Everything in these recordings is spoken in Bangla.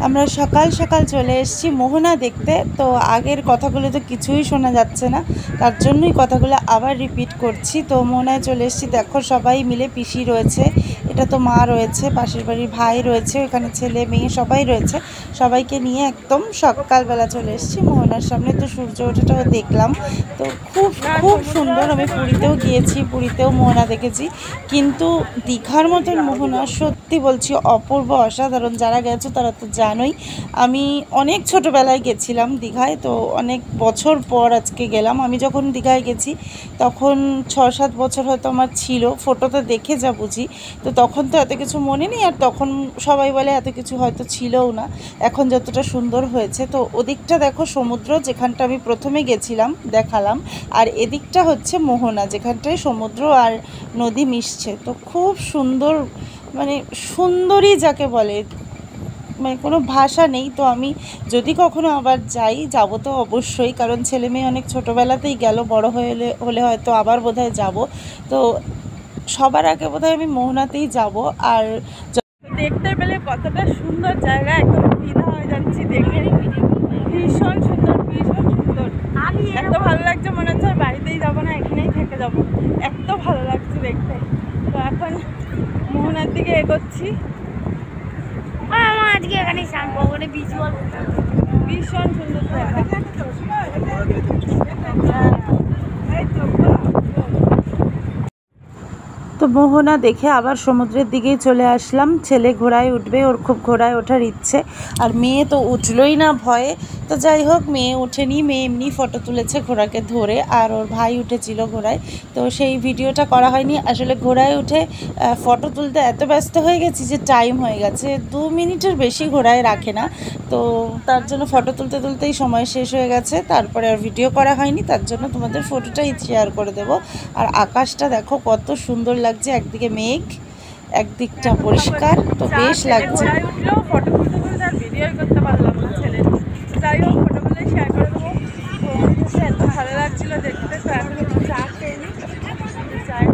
আমরা সকাল সকাল চলে এসেছি মোহনা দেখতে। তো আগের কথাগুলো তো কিছুই শোনা যাচ্ছে না, তার জন্যই কথাগুলো আবার রিপিট করছি। তো মোহনায় চলে এসেছি, দেখো সবাই মিলে, পিসি রয়েছে, এটা তো মা রয়েছে, পাশের বাড়ির ভাই রয়েছে, ওখানে ছেলে মেয়ে সবাই রয়েছে, সবাইকে নিয়ে একদম সকালবেলা চলে এসেছি মোহনার সামনে। তো সূর্য ওঠাটাও দেখলাম, তো খুব খুব সুন্দর। আমি পুরীতেও গিয়েছি, পুরীতেও মোহনা দেখেছি, কিন্তু দীঘার মতন মোহনা সত্যি বলছি অপূর্ব, অসাধারণ। যারা গেছো তারা তো জানোই, আমি অনেক ছোটোবেলায় গেছিলাম দীঘায়, তো অনেক বছর পর আজকে গেলাম। আমি যখন দীঘায় গেছি তখন 6-7 বছর হয়তো আমার ছিল, ফটোতে দেখে যা বুঝি। তো তখন তো এত কিছু মনে নেই, আর তখন সবাই বলে এত কিছু হয়তো ছিলও না, এখন যতটা সুন্দর হয়েছে। তো ওদিকটা দেখো সমুদ্র, যেখানটা আমি প্রথমে গেছিলাম দেখালাম, আর এদিকটা হচ্ছে মোহনা, যেখানটায় সমুদ্র আর নদী মিশছে। তো খুব সুন্দর, মানে সুন্দরী যাকে বলে, মানে কোনো ভাষা নেই। তো আমি যদি কখনো আবার যাব তো অবশ্যই, কারণ ছেলে মেয়ে অনেক ছোটোবেলাতেই গেল, বড় হলে হয়তো আবার বোধহয় যাব। তো সবার আগে বোধহয় আমি মোহনাতেই যাব। আর দেখতে পেলে কতটা সুন্দর জায়গা, একদম ফিদা হয়ে যাচ্ছি দেখে। ভীষণ সুন্দর, ভীষণ সুন্দর, এত ভালো লাগছে, মনে হচ্ছে বাড়িতেই যাবো না, এখানেই থেকে যাবো, এত ভালো লাগছে দেখতে। তো এখন মোহনার দিকে এগোচ্ছি। আজকে এখানে শ্যামবাবনে ভিজুয়াল ভীষণ সুন্দর জায়গা। তো মোহনা দেখে আবার সমুদ্রের দিকেই চলে আসলাম। ছেলে ঘোড়ায় উঠবে, ওর খুব ঘোড়ায় ওঠার ইচ্ছে, আর মেয়ে তো উঠলই না ভয়ে। তো যাই হোক, মেয়ে ওঠেনি, মেয়ে এমনি ফটো তুলেছে ঘোড়াকে ধরে, আর ওর ভাই উঠেছিল ঘোড়ায়, তো সেই ভিডিওটা করা হয়নি। আসলে ঘোড়ায় উঠে ফটো তুলতে এত ব্যস্ত হয়ে গেছি যে টাইম হয়ে গেছে, 2 মিনিটের বেশি ঘোড়ায় রাখে না, তো তার জন্য ফটো তুলতে তুলতেই সময় শেষ হয়ে গেছে, তারপরে আর ভিডিও করা হয়নি। তার জন্য তোমাদের ফটোটাই শেয়ার করে দেব। আর আকাশটা দেখো কত সুন্দর লাগছে, একদিকে মেঘ, একদিকটা পরিষ্কার, তো বেশ লাগছে। ফটো তুলতে তুলতে আর ভিডিও করতে পারলাম না ছেলে, যাই হোক ফটোগুলো শেয়ার করে দেবো। তো এত ভালো লাগছিল দেখতে। তো এখন একটু চা খেয়ে নিই, চায়ের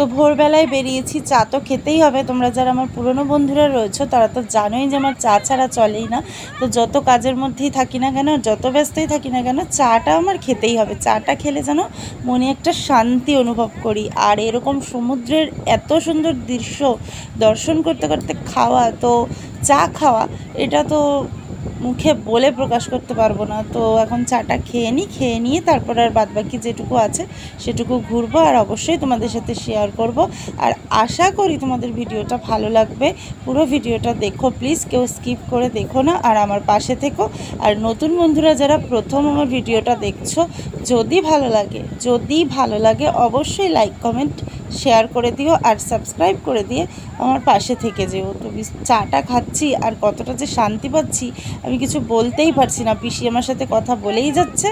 তো ভোরবেলায় বেরিয়েছি, চা তো খেতেই হবে। তোমরা যারা আমার পুরনো বন্ধুরা রয়েছো তারা তো জানোই যে আমার চা ছাড়া চলেই না। তো যত কাজের মধ্যেই থাকি না কেন, যত ব্যস্তই থাকি না কেন, চাটা আমার খেতেই হবে। চাটা খেলে যেন মনে একটা শান্তি অনুভব করি। আর এরকম সমুদ্রের এত সুন্দর দৃশ্য দর্শন করতে করতে খাওয়া, তো চা খাওয়া, এটা তো মুখে বলে প্রকাশ করতে পারবো না। তো এখন চাটা খেয়ে নিই, খেয়ে নিয়ে তারপর আর বাদবাকি যেটুকু আছে সেটুকু ঘুরবো, আর অবশ্যই তোমাদের সাথে শেয়ার করব। আর আশা করি তোমাদের ভিডিওটা ভালো লাগবে, পুরো ভিডিওটা দেখো প্লিজ, কেউ স্কিপ করে দেখো না, আর আমার পাশে থেকো। আর নতুন বন্ধুরা যারা প্রথম আমার ভিডিওটা দেখছো, যদি ভালো লাগে অবশ্যই লাইক কমেন্ট শেয়ার করে দিও, আর সাবস্ক্রাইব করে দিয়ে আমার পাশে থেকে যেও। তো চাটা খাচ্ছি আর কতটা যে শান্তি পাচ্ছি আমি কিছু বলতেই পারছি না। পিসি আমার সাথে কথা বলেই যাচ্ছে,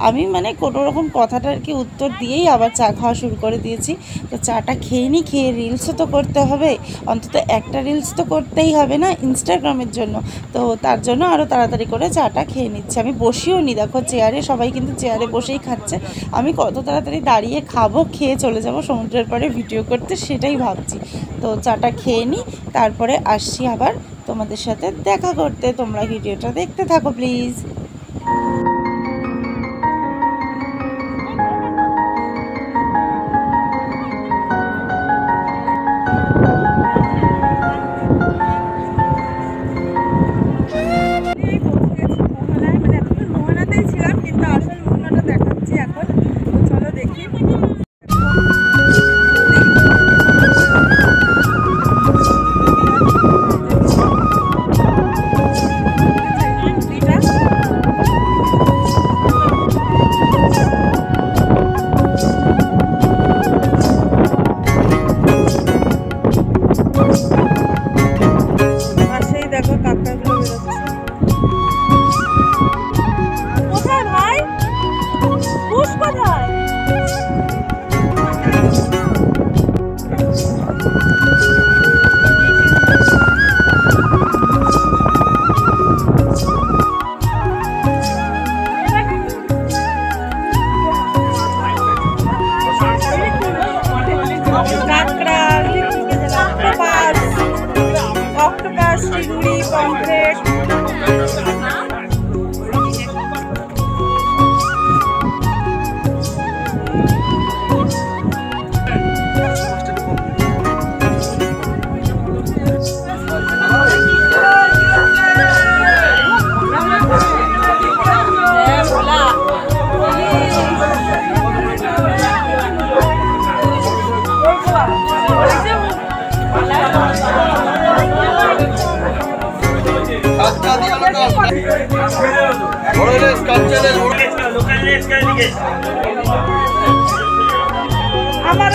আমি মানে কোনো রকম কথাটা আর কি উত্তর দিয়েই আবার চা খাওয়া শুরু করে দিয়েছি। তো চাটা খেয়ে নিই, খেয়ে রিলসও তো করতে হবে, অন্তত একটা রিলস তো করতেই হবে না ইনস্টাগ্রামের জন্য। তো তার জন্য আরও তাড়াতাড়ি করে চাটা খেয়ে নিচ্ছি। আমি বসিও নি, দেখো চেয়ারে, সবাই কিন্তু চেয়ারে বসেই খাচ্ছে, আমি কত তাড়াতাড়ি দাঁড়িয়ে খাবো, খেয়ে চলে যাব সমুদ্রের পাড়ে ভিডিও করতে, সেটাই ভাবছি। তো চাটা খেয়ে নিই, তারপরে আসছি আবার তোমাদের সাথে দেখা করতে। তোমরা ভিডিওটা দেখতে থাকো প্লিজ। মোহনাতেই ছিলাম, কিন্তু আসল মোহনাটা দেখাচ্ছি এখন, তো চলো দেখি। মিষ্টি মুড়ি পমফ্রেট। আমার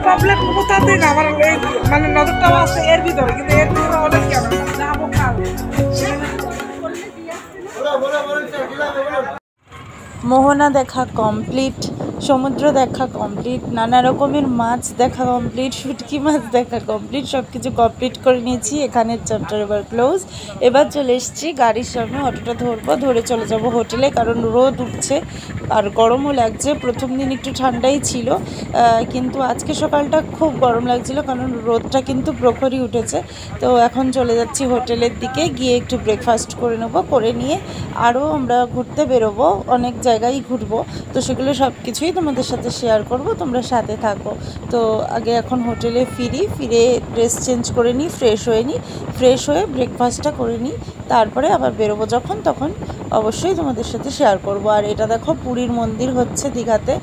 পপলেট কোথাতে না আমার মানে নজরটাও আছে এর ভিতরে, কিন্তু এর ভিতরে অনেক কেন যাবো কাল। মোহনা দেখা কমপ্লিট, সমুদ্র দেখা কমপ্লিট, নানা রকমের মাছ দেখা কমপ্লিট, শুটকি মাছ দেখা কমপ্লিট, সব কিছু কমপ্লিট করে নিয়েছি। এখানের চ্যাপ্টার এবার ক্লোজ। এবার চলে এসেছি গাড়ির সামনে, অটোটা ধরবো, ধরে চলে যাব হোটেলে, কারণ রোদ উঠছে আর গরমও লাগছে। প্রথম দিন একটু ঠান্ডাই ছিল, কিন্তু আজকে সকালটা খুব গরম লাগছিল, কারণ রোদটা কিন্তু প্রখরই উঠেছে। তো এখন চলে যাচ্ছি হোটেলের দিকে, গিয়ে একটু ব্রেকফাস্ট করে নেবো, করে নিয়ে আরও আমরা ঘুরতে বেরোবো, অনেক জায়গায় ঘুরবো। তো সেগুলো সব কিছুই তোমাদের সাথে শেয়ার করব, তোমরা সাথে থাকো। তো আগে এখন হোটেলে ফিরে ড্রেস চেঞ্জ করে নিই, ফ্রেশ হয়ে ব্রেকফাস্টটা করে নিই, তারপরে আবার বেরোবো যখন তখন অবশ্যই তোমাদের সাথে শেয়ার করব। আর এটা দেখো পুরীর মন্দির হচ্ছে দীঘাতে,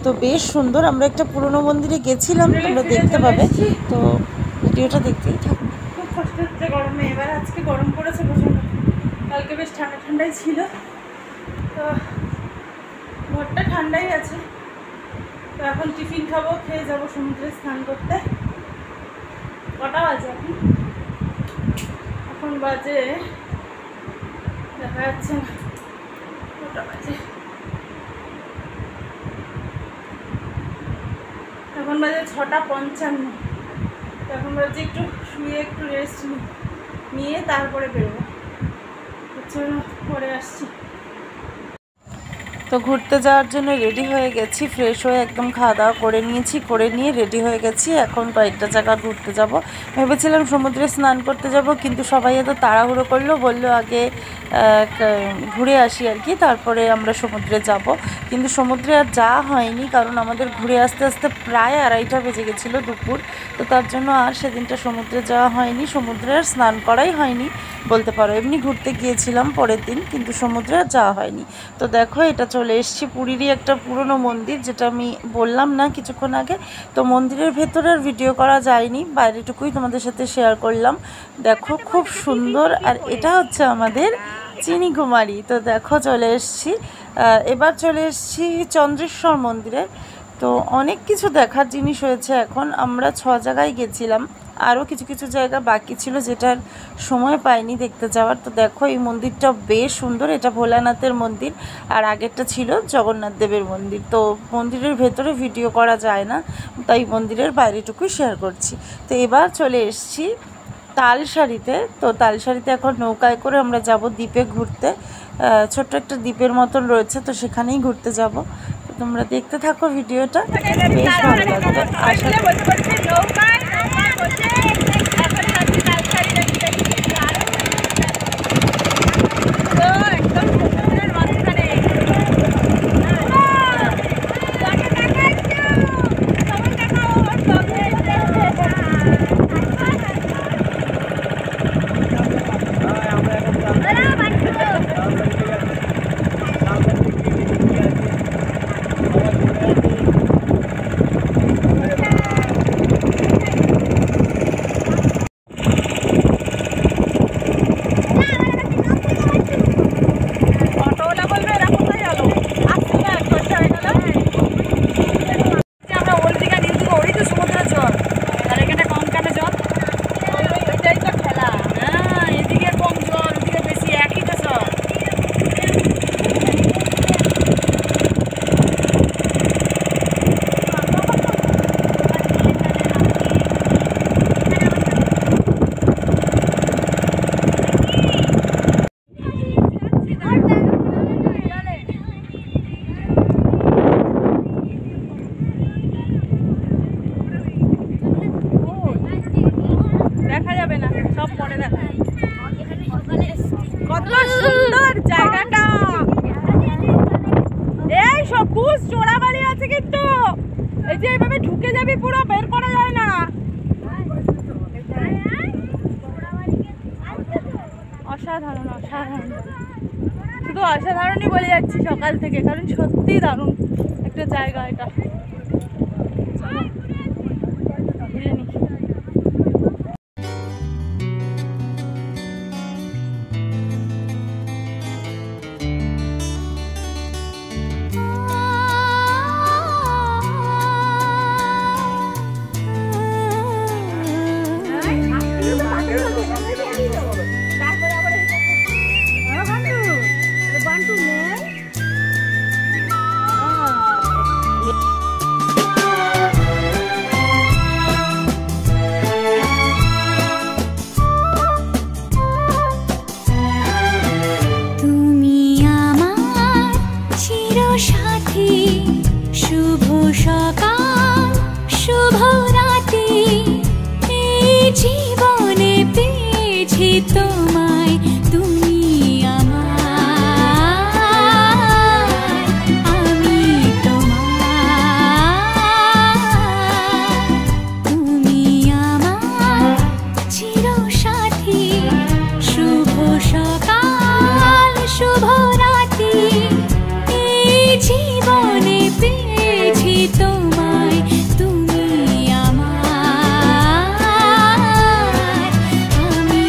তো বেশ সুন্দর। আমরা একটা পুরনো মন্দিরে গেছিলাম, তোমরা দেখতে পাবে, তো ভিডিওটা দেখতেই থাকো। খুব কষ্ট হচ্ছে গরমে, এবার আজকে গরম পড়েছে প্রচণ্ড, কালকে বেশ ঠান্ডাই ছিল, তো ঘরটা ঠান্ডাই আছে। তো এখন টিফিন খাবো, খেয়ে যাবো সমুদ্রে স্নান করতে। কটা বাজে এখন বাজে দেখা যাচ্ছে না, কটা বাজে এখন বাজে 6:55। এখন বাজে একটু শুয়ে একটু রেস্ট নিয়ে তারপরে বেরোবো। চলো পরে আসছি। তো ঘুরতে যাওয়ার জন্য রেডি হয়ে গেছি, ফ্রেশ হয়ে একদম খাওয়া দাওয়া করে নিয়েছি, করে নিয়ে রেডি হয়ে গেছি। এখন কয়েকটা জায়গা ঘুরতে যাব। ভেবেছিলাম সমুদ্রে স্নান করতে যাব, কিন্তু সবাই এত তাড়াহুড়ো করলো, বললো আগে ঘুরে আসি আর কি, তারপরে আমরা সমুদ্রে যাব। কিন্তু সমুদ্রে আর যাওয়া হয়নি, কারণ আমাদের ঘুরে আসতে আসতে প্রায় 2:30টা বেজে গেছিলো দুপুর। তো তার জন্য আর সেদিনটা সমুদ্রে যাওয়া হয়নি, সমুদ্রে আর স্নান করাই হয়নি বলতে পারো। এমনি ঘুরতে গিয়েছিলাম পরের দিন, কিন্তু সমুদ্রে আর যাওয়া হয়নি। তো দেখো এটা চলে এসেছি পুরীরই একটা পুরনো মন্দির, যেটা আমি বললাম না কিছুক্ষণ আগে। তো মন্দিরের ভেতরে আর ভিডিও করা যায়নি, বাইরেটুকুই তোমাদের সাথে শেয়ার করলাম। দেখো খুব সুন্দর। আর এটা হচ্ছে আমাদের চিনি কুমারী। তো দেখো চলে এসেছি, এবার চলে এসেছি চন্দ্রেশ্বর মন্দিরে। তো অনেক কিছু দেখার জিনিস হয়েছে। এখন আমরা 6 জায়গায় গেছিলাম, আরও কিছু জায়গা বাকি ছিল যেটার সময় পাইনি দেখতে যাওয়ার। তো দেখো এই মন্দিরটা বেশ সুন্দর, এটা ভোলানাথের মন্দির, আর আগেরটা ছিল জগন্নাথ দেবের মন্দির। তো মন্দিরের ভেতরে ভিডিও করা যায় না, তাই মন্দিরের বাইরেটুকুই শেয়ার করছি। তো এবার চলে এসেছি তালসারিতে। তো তালসারিতে এখন নৌকায় করে আমরা যাব দ্বীপে ঘুরতে, ছোট্ট একটা দ্বীপের মতন রয়েছে, তো সেখানেই ঘুরতে যাব। তো তোমরা দেখতে থাকো ভিডিওটা, বেশ ভালো লাগবে আশা করি। অসাধারণ অসাধারণ, শুধু অসাধারণই বলে যাচ্ছি সকাল থেকে, কারণ সত্যি দারুণ একটা জায়গা এটা। ঘুরে নিই। শুভ সকাল শুভ রাতি, এই জীবনে পেয়েছি তোমায়, তুমি আমার, আমি তোমার, তুমি আমার চিরসাথী। শুভ সকাল শুভ রাতি, এই জীবনে পেয়েছি তোমায়, তুমি আমার, আমি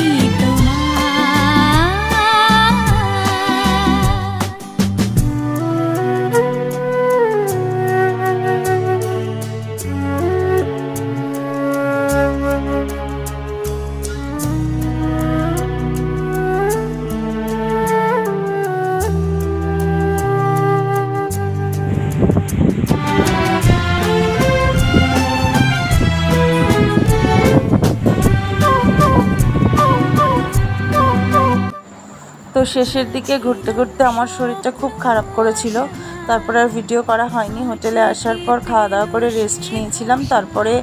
তো শেষের দিকে ঘুরতে ঘুরতে আমার শরীরটা খুব খারাপ করেছিল, তারপরে আর ভিডিও করা হয়নি। হোটেলে আসার পর খাওয়া দাওয়া করে রেস্ট নিয়েছিলাম। তারপরে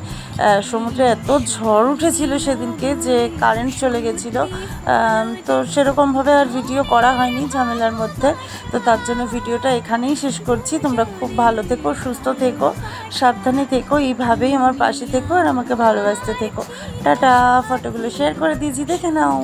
সমুদ্রে এত ঝড় উঠেছিল সেদিনকে যে কারেন্ট চলে গেছিলো, তো সেরকমভাবে আর ভিডিও করা হয়নি ঝামেলার মধ্যে। তো তার জন্য ভিডিওটা এখানেই শেষ করছি। তোমরা খুব ভালো থেকো, সুস্থ থেকো, সাবধানে থেকো, এইভাবেই আমার পাশে থেকো আর আমাকে ভালোবাসতে থেকো। টাটা। ফটোগুলো শেয়ার করে দিয়েছি, দেখে নাও।